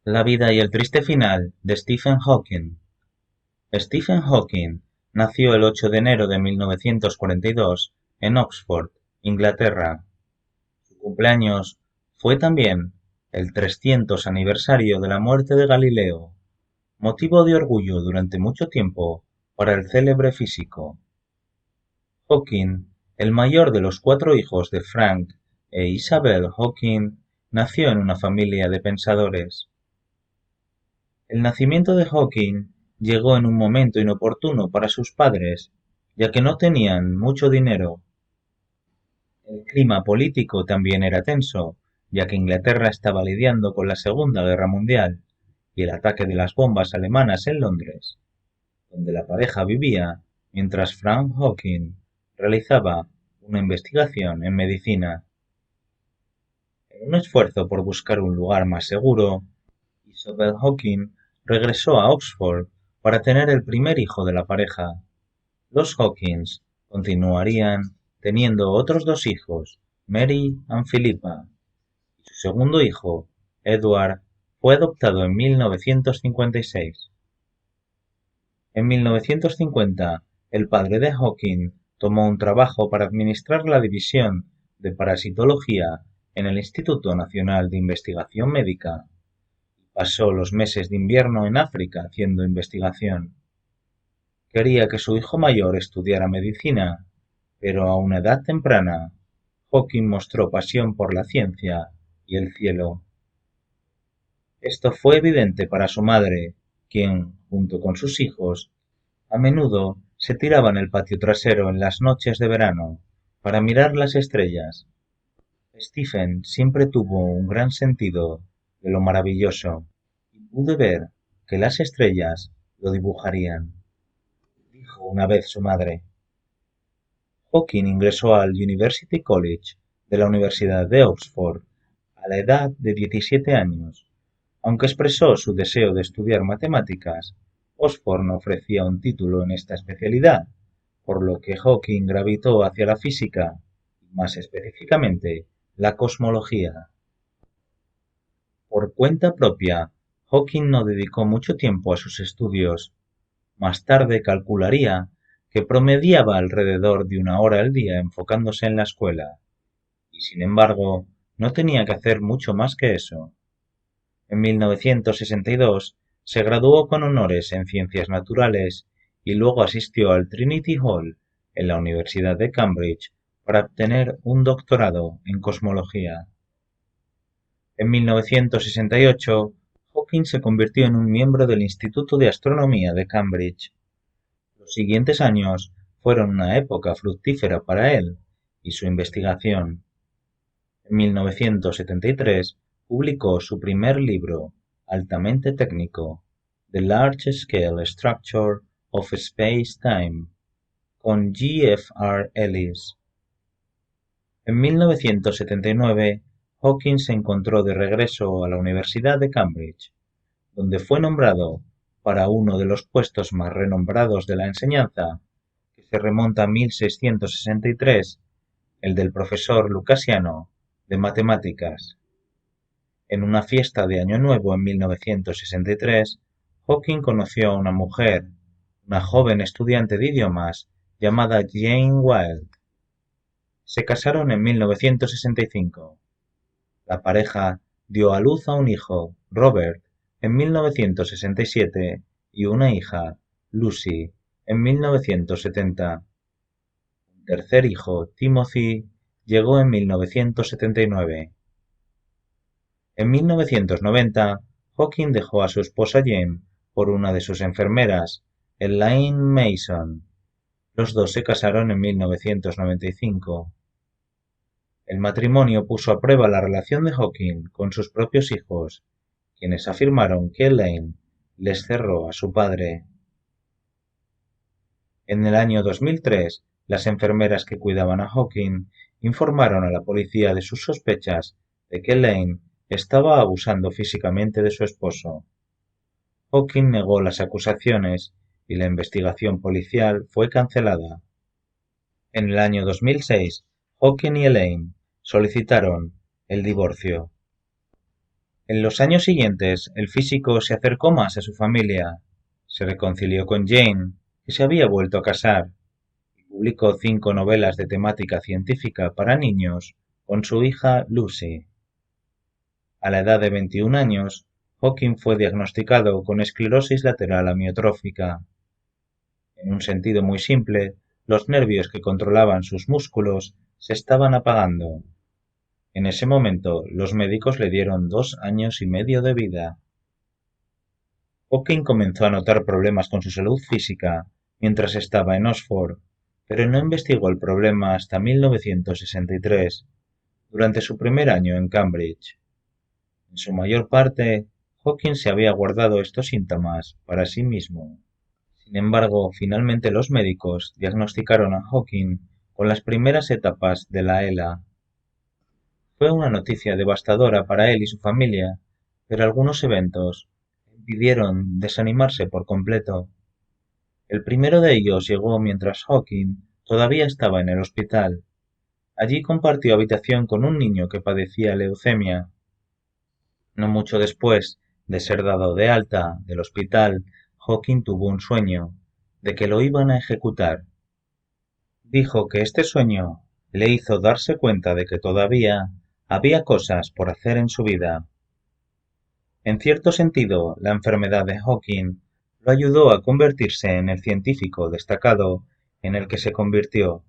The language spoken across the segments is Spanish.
La vida y el triste final de Stephen Hawking. Stephen Hawking nació el 8 de enero de 1942 en Oxford, Inglaterra. Su cumpleaños fue también el 300 aniversario de la muerte de Galileo, motivo de orgullo durante mucho tiempo para el célebre físico. Hawking, el mayor de los 4 hijos de Frank e Isabel Hawking, nació en una familia de pensadores. El nacimiento de Hawking llegó en un momento inoportuno para sus padres, ya que no tenían mucho dinero. El clima político también era tenso, ya que Inglaterra estaba lidiando con la Segunda Guerra Mundial y el ataque de las bombas alemanas en Londres, donde la pareja vivía mientras Frank Hawking realizaba una investigación en medicina. En un esfuerzo por buscar un lugar más seguro, Isabel Hawking regresó a Oxford para tener el primer hijo de la pareja. Los Hawkins continuarían teniendo otros 2 hijos, Mary y Philippa, y su segundo hijo, Edward, fue adoptado en 1956. En 1950, el padre de Hawking tomó un trabajo para administrar la división de parasitología en el Instituto Nacional de Investigación Médica. Pasó los meses de invierno en África haciendo investigación. Quería que su hijo mayor estudiara medicina, pero a una edad temprana, Hawking mostró pasión por la ciencia y el cielo. Esto fue evidente para su madre, quien, junto con sus hijos, a menudo se tiraba en el patio trasero en las noches de verano para mirar las estrellas. Stephen siempre tuvo un gran sentido de lo maravilloso y pude ver que las estrellas lo dibujarían, dijo una vez su madre. Hawking ingresó al University College de la Universidad de Oxford a la edad de 17 años. Aunque expresó su deseo de estudiar matemáticas, Oxford no ofrecía un título en esta especialidad, por lo que Hawking gravitó hacia la física, y más específicamente, la cosmología. Por cuenta propia, Hawking no dedicó mucho tiempo a sus estudios. Más tarde calcularía que promediaba alrededor de 1 hora al día enfocándose en la escuela, y sin embargo, no tenía que hacer mucho más que eso. En 1962 se graduó con honores en Ciencias Naturales y luego asistió al Trinity Hall en la Universidad de Cambridge para obtener un doctorado en cosmología. En 1968, Hawking se convirtió en un miembro del Instituto de Astronomía de Cambridge. Los siguientes años fueron una época fructífera para él y su investigación. En 1973 publicó su primer libro, altamente técnico, The Large-Scale Structure of Space-Time, con G. F. R. Ellis. En 1979, Hawking se encontró de regreso a la Universidad de Cambridge, donde fue nombrado para uno de los puestos más renombrados de la enseñanza, que se remonta a 1663, el del profesor lucasiano de matemáticas. En una fiesta de Año Nuevo en 1963, Hawking conoció a una mujer, una joven estudiante de idiomas llamada Jane Wilde. Se casaron en 1965. La pareja dio a luz a un hijo, Robert, en 1967 y una hija, Lucy, en 1970. Un tercer hijo, Timothy, llegó en 1979. En 1990, Hawking dejó a su esposa Jane por una de sus enfermeras, Elaine Mason. Los dos se casaron en 1995. El matrimonio puso a prueba la relación de Hawking con sus propios hijos, quienes afirmaron que Elaine les cerró a su padre. En el año 2003, las enfermeras que cuidaban a Hawking informaron a la policía de sus sospechas de que Elaine estaba abusando físicamente de su esposo. Hawking negó las acusaciones y la investigación policial fue cancelada. En el año 2006, Hawking y Elaine solicitaron el divorcio. En los años siguientes, el físico se acercó más a su familia, se reconcilió con Jane, que se había vuelto a casar, y publicó 5 novelas de temática científica para niños con su hija Lucy. A la edad de 21 años, Hawking fue diagnosticado con esclerosis lateral amiotrófica. En un sentido muy simple, los nervios que controlaban sus músculos se estaban apagando. En ese momento, los médicos le dieron 2 años y medio de vida. Hawking comenzó a notar problemas con su salud física mientras estaba en Oxford, pero no investigó el problema hasta 1963, durante su primer año en Cambridge. En su mayor parte, Hawking se había guardado estos síntomas para sí mismo. Sin embargo, finalmente los médicos diagnosticaron a Hawking con las primeras etapas de la ELA. Fue una noticia devastadora para él y su familia, pero algunos eventos impidieron desanimarse por completo. El primero de ellos llegó mientras Hawking todavía estaba en el hospital. Allí compartió habitación con un niño que padecía leucemia. No mucho después de ser dado de alta del hospital, Hawking tuvo un sueño de que lo iban a ejecutar. Dijo que este sueño le hizo darse cuenta de que todavía había cosas por hacer en su vida. En cierto sentido, la enfermedad de Hawking lo ayudó a convertirse en el científico destacado en el que se convirtió.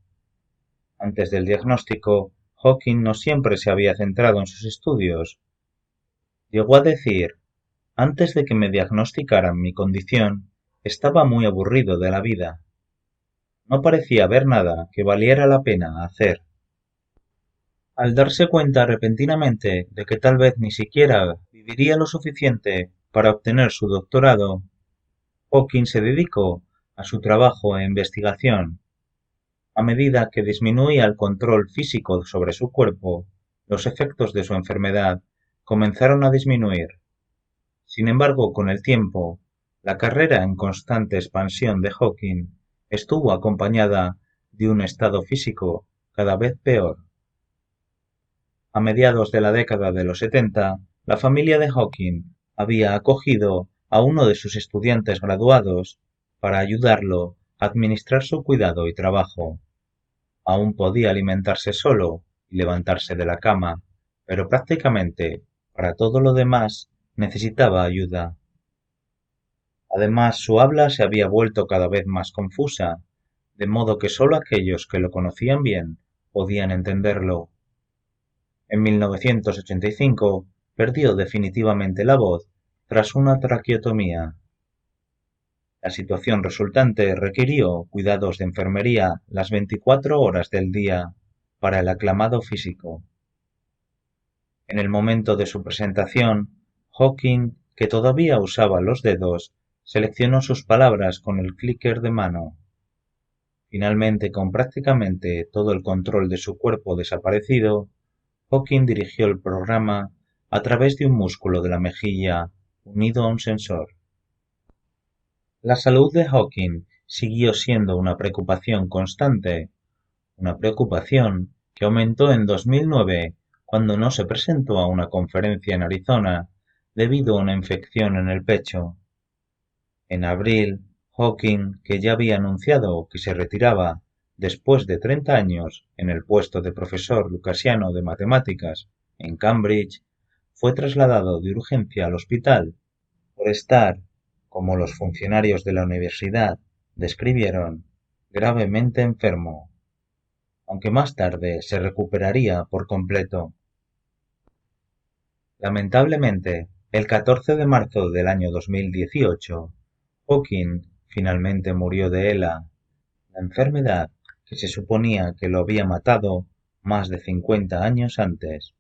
Antes del diagnóstico, Hawking no siempre se había centrado en sus estudios. Llegó a decir: antes de que me diagnosticaran mi condición, estaba muy aburrido de la vida. No parecía haber nada que valiera la pena hacer. Al darse cuenta repentinamente de que tal vez ni siquiera viviría lo suficiente para obtener su doctorado, Hawking se dedicó a su trabajo e investigación. A medida que disminuía el control físico sobre su cuerpo, los efectos de su enfermedad comenzaron a disminuir. Sin embargo, con el tiempo, la carrera en constante expansión de Hawking estuvo acompañada de un estado físico cada vez peor. A mediados de la década de los 70, la familia de Hawking había acogido a uno de sus estudiantes graduados para ayudarlo a administrar su cuidado y trabajo. Aún podía alimentarse solo y levantarse de la cama, pero prácticamente para todo lo demás necesitaba ayuda. Además, su habla se había vuelto cada vez más confusa, de modo que solo aquellos que lo conocían bien podían entenderlo. En 1985 perdió definitivamente la voz tras una traqueotomía. La situación resultante requirió cuidados de enfermería las 24 horas del día para el aclamado físico. En el momento de su presentación, Hawking, que todavía usaba los dedos, seleccionó sus palabras con el clicker de mano. Finalmente, con prácticamente todo el control de su cuerpo desaparecido, Hawking dirigió el programa a través de un músculo de la mejilla unido a un sensor. La salud de Hawking siguió siendo una preocupación constante, una preocupación que aumentó en 2009 cuando no se presentó a una conferencia en Arizona debido a una infección en el pecho. En abril, Hawking, que ya había anunciado que se retiraba después de 30 años en el puesto de profesor lucasiano de matemáticas en Cambridge, fue trasladado de urgencia al hospital por estar, como los funcionarios de la universidad describieron, gravemente enfermo, aunque más tarde se recuperaría por completo. Lamentablemente, el 14 de marzo del año 2018, Hawking finalmente murió de ELA, la enfermedad que se suponía que lo había matado más de 50 años antes.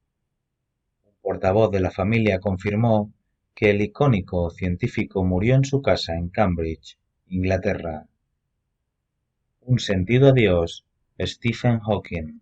Un portavoz de la familia confirmó que el icónico científico murió en su casa en Cambridge, Inglaterra. Un sentido adiós, Stephen Hawking.